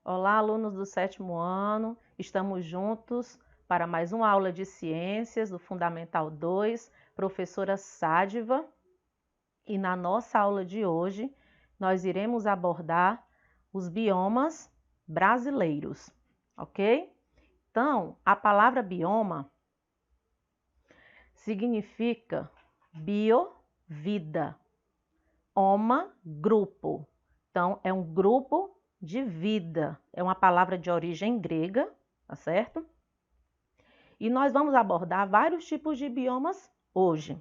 Olá, alunos do 7º ano, estamos juntos para mais uma aula de ciências do Fundamental 2, professora Sádiva. E na nossa aula de hoje, nós iremos abordar os biomas brasileiros, ok? Então, a palavra bioma significa bio, vida, oma, grupo. Então, é um grupo de vida. É uma palavra de origem grega, tá certo? E nós vamos abordar vários tipos de biomas hoje.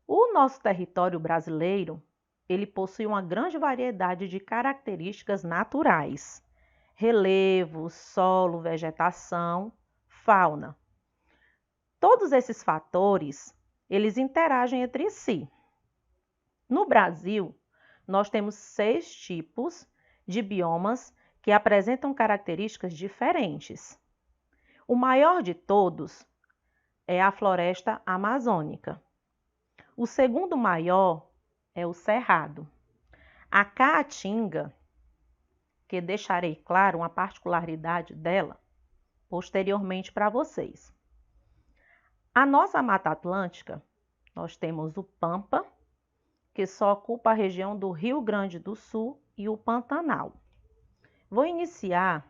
O nosso território brasileiro, ele possui uma grande variedade de características naturais: relevo, solo, vegetação, fauna. Todos esses fatores, eles interagem entre si. No Brasil, nós temos 6 tipos de biomas que apresentam características diferentes. O maior de todos é a floresta amazônica. O segundo maior é o cerrado. A caatinga, que deixarei claro uma particularidade dela posteriormente para vocês. A nossa Mata Atlântica, nós temos o Pampa, que só ocupa a região do Rio Grande do Sul e o Pantanal. Vou iniciar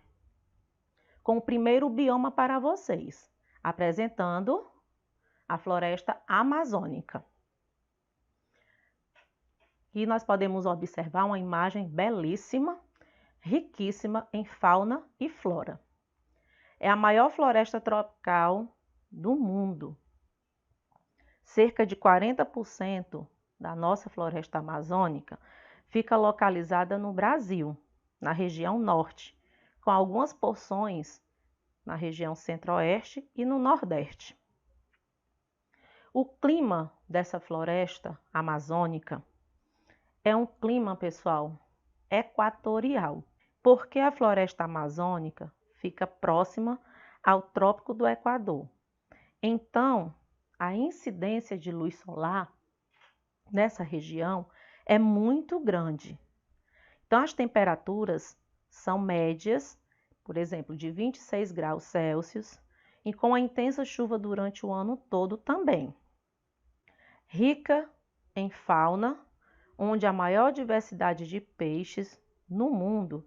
com o primeiro bioma para vocês, apresentando a floresta amazônica. E nós podemos observar uma imagem belíssima, riquíssima em fauna e flora. É a maior floresta tropical do mundo. Cerca de 40% da nossa floresta amazônica fica localizada no Brasil, na região norte, com algumas porções na região centro-oeste e no nordeste. O clima dessa floresta amazônica é um clima, pessoal, equatorial, porque a floresta amazônica fica próxima ao Trópico do Equador. Então, a incidência de luz solar nessa região é muito grande. Então, as temperaturas são médias, por exemplo, de 26 graus Celsius, e com a intensa chuva durante o ano todo também. Rica em fauna, onde a maior diversidade de peixes no mundo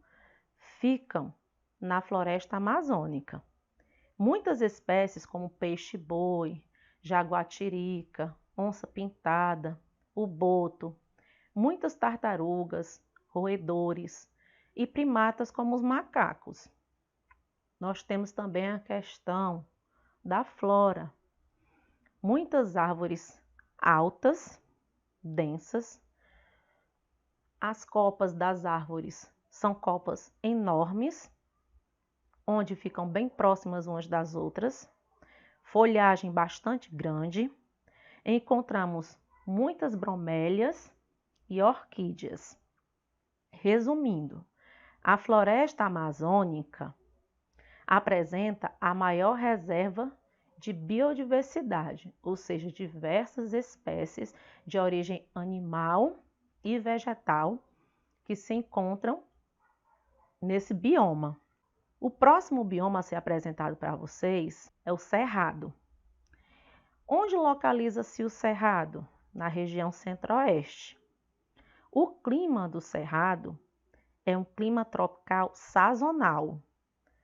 ficam na floresta amazônica. Muitas espécies como peixe-boi, jaguatirica, onça-pintada, o boto, muitas tartarugas, roedores e primatas como os macacos. Nós temos também a questão da flora. Muitas árvores altas, densas. As copas das árvores são copas enormes, onde ficam bem próximas umas das outras. Folhagem bastante grande. Encontramos muitas bromélias e orquídeas. Resumindo, a floresta amazônica apresenta a maior reserva de biodiversidade, ou seja, diversas espécies de origem animal e vegetal que se encontram nesse bioma. O próximo bioma a ser apresentado para vocês é o Cerrado. Onde localiza-se o Cerrado? Na região centro-oeste. O clima do Cerrado é um clima tropical sazonal.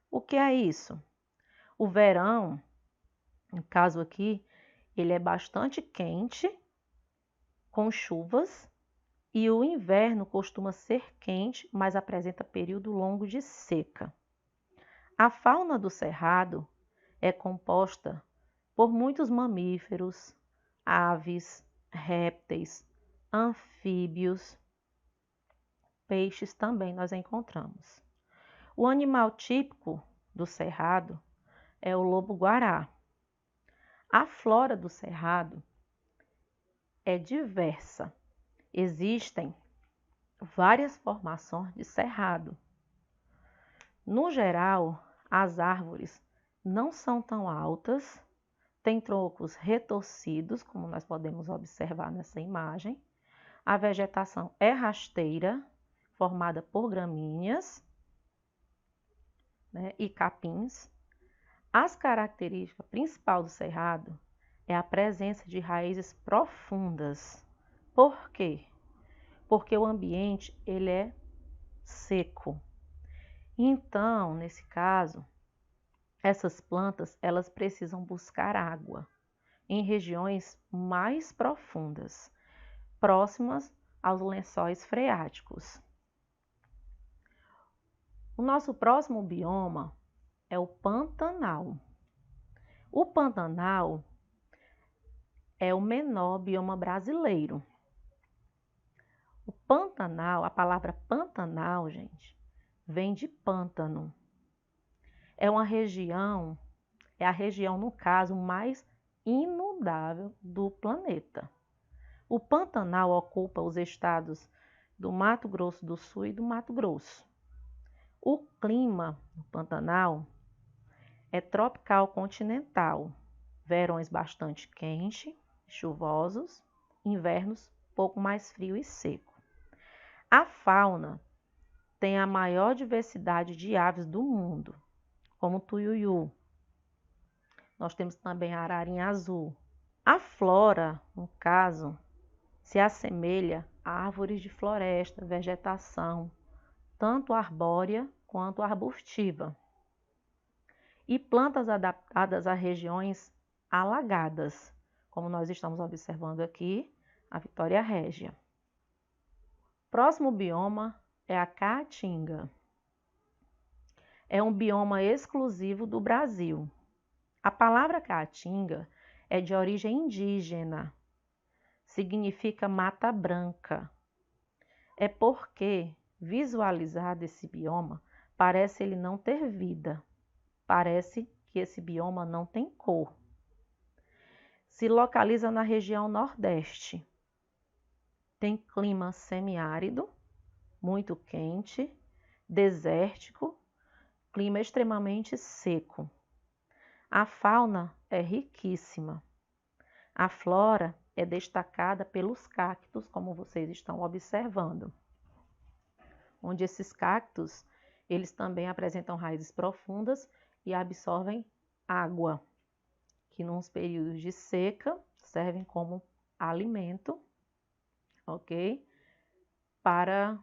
O que é isso? O verão, no caso aqui, ele é bastante quente, com chuvas, e o inverno costuma ser quente, mas apresenta período longo de seca. A fauna do Cerrado é composta por muitos mamíferos, aves, répteis, anfíbios, peixes também nós encontramos. O animal típico do Cerrado é o lobo-guará. A flora do Cerrado é diversa. Existem várias formações de cerrado. No geral, as árvores não são tão altas, têm troncos retorcidos, como nós podemos observar nessa imagem. A vegetação é rasteira, formada por gramíneas, né, e capins. As características principais do cerrado é a presença de raízes profundas. Por quê? Porque o ambiente ele é seco. Então, nesse caso, essas plantas elas precisam buscar água em regiões mais profundas, próximas aos lençóis freáticos. O nosso próximo bioma é o Pantanal. O Pantanal é o menor bioma brasileiro. O Pantanal, a palavra Pantanal, gente, vem de pântano. É a região, no caso, mais inundável do planeta. O Pantanal ocupa os estados do Mato Grosso do Sul e do Mato Grosso. O clima do Pantanal é tropical continental, verões bastante quentes, chuvosos, invernos pouco mais frio e seco. A fauna tem a maior diversidade de aves do mundo, como o tuiuiu. Nós temos também a ararinha azul. A flora, no caso, se assemelha a árvores de floresta, vegetação, tanto arbórea quanto arbustiva, e plantas adaptadas a regiões alagadas, como nós estamos observando aqui, a Vitória Régia. Próximo bioma é a Caatinga. É um bioma exclusivo do Brasil. A palavra Caatinga é de origem indígena, significa mata branca. É porque, visualizado esse bioma, parece ele não ter vida. Parece que esse bioma não tem cor. Se localiza na região Nordeste. Tem clima semiárido, muito quente, desértico, clima extremamente seco. A fauna é riquíssima. A flora é destacada pelos cactos, como vocês estão observando. Onde esses cactos, eles também apresentam raízes profundas e absorvem água, que nos períodos de seca servem como alimento, ok? Para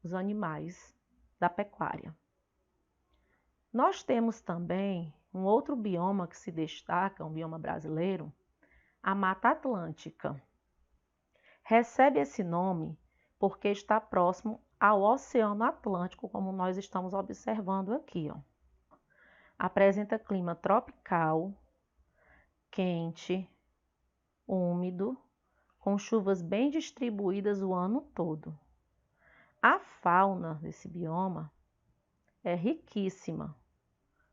os animais da pecuária. Nós temos também um outro bioma que se destaca, um bioma brasileiro, a Mata Atlântica. Recebe esse nome porque está próximo ao Oceano Atlântico, como nós estamos observando aqui, ó. Apresenta clima tropical, quente, úmido, com chuvas bem distribuídas o ano todo. A fauna desse bioma é riquíssima,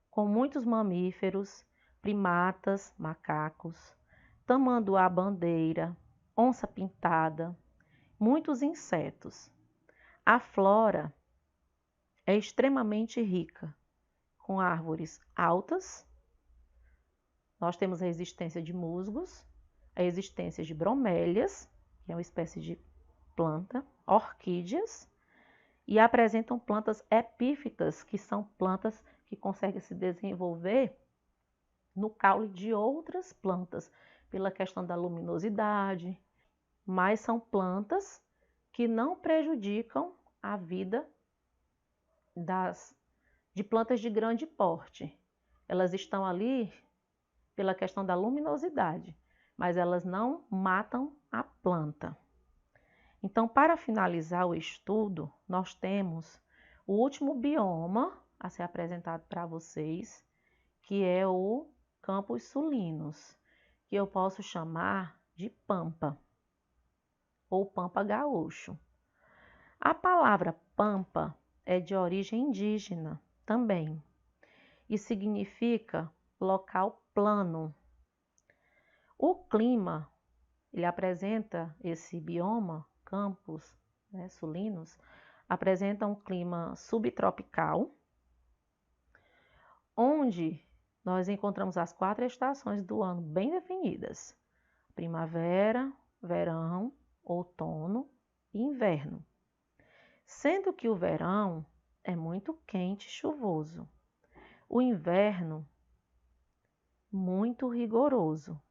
com muitos mamíferos, primatas, macacos, tamanduá-bandeira, onça-pintada, muitos insetos. A flora é extremamente rica, com árvores altas. Nós temos a existência de musgos, a existência de bromélias, que é uma espécie de planta, orquídeas, e apresentam plantas epífitas, que são plantas que conseguem se desenvolver no caule de outras plantas, pela questão da luminosidade, mas são plantas que não prejudicam a vida de plantas de grande porte. Elas estão ali pela questão da luminosidade, mas elas não matam a planta. Então, para finalizar o estudo, nós temos o último bioma a ser apresentado para vocês, que é o Campos Sulinos, que eu posso chamar de Pampa, ou Pampa Gaúcho. A palavra Pampa é de origem indígena também, e significa local plano. O clima, ele apresenta esse bioma, Campos, né, Sulinos, apresenta um clima subtropical, onde nós encontramos as 4 estações do ano bem definidas: primavera, verão, outono e inverno. Sendo que o verão é muito quente e chuvoso, O inverno, muito rigoroso,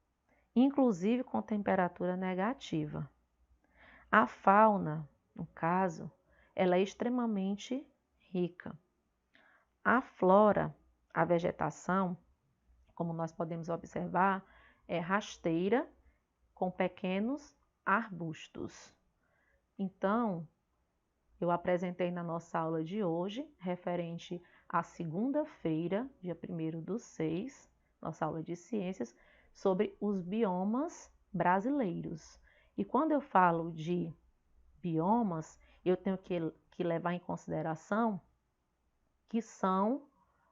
inclusive com temperatura negativa. A fauna, no caso, ela é extremamente rica. A flora, a vegetação, como nós podemos observar, é rasteira com pequenos arbustos. Então, eu apresentei na nossa aula de hoje, referente à segunda-feira, dia 1º/6, nossa aula de ciências, sobre os biomas brasileiros. E quando eu falo de biomas, eu tenho que levar em consideração que são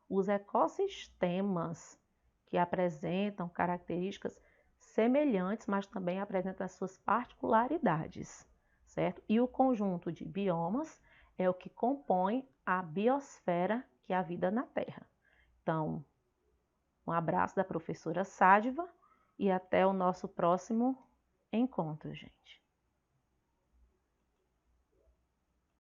os ecossistemas que apresentam características semelhantes, mas também apresentam as suas particularidades, certo? E o conjunto de biomas é o que compõe a biosfera, que é a vida na Terra. Então, um abraço da professora Sádiva e até o nosso próximo encontro, gente.